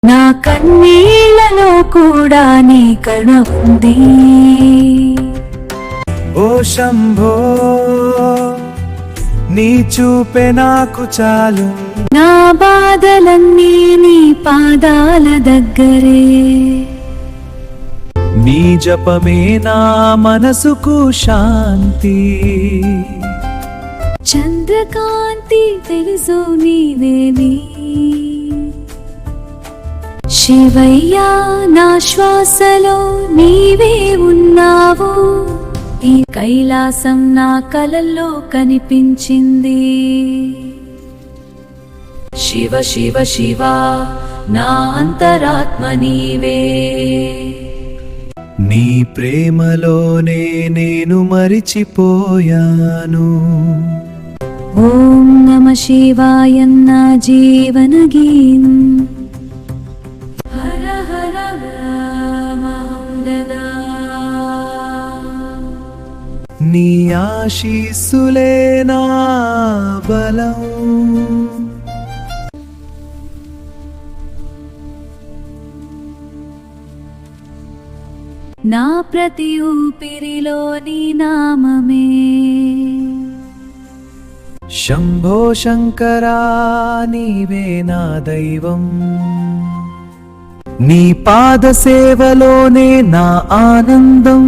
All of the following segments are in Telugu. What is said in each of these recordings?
నా కన్నీళ్లలో కూడా నీ కరుణ ఉంది. ఓ శంభో నీ చూపే నాకు చాలు, నా బాధలన్నీ నీ పాదాల దగ్గరే. నీ జపమే నా మనసుకు శాంతి. చంద్రకాంతి తెలుసు నీవేని, శివయ్యా నా శ్వాసలో నీవే ఉన్నావు. ఈ కైలాసం నా కలల్లో కనిపించింది. శివ శివ శివ నా అంతరాత్మ నీవే. నీ ప్రేమలోనే నేను మరిచిపోయాను. ఓం నమ శివాయ నా జీవన గీతం. హర హర రామహందదా. నీ ఆశీస్సులే నా బలం. నా ప్రతి ఊపిరిలో నీ నామమే. శంభో శంకరా నీవే నా దైవం. నీ పాద సేవలోనే నా ఆనందం.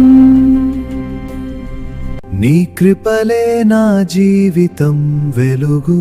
నీ కృపలే నా జీవితం వెలుగు.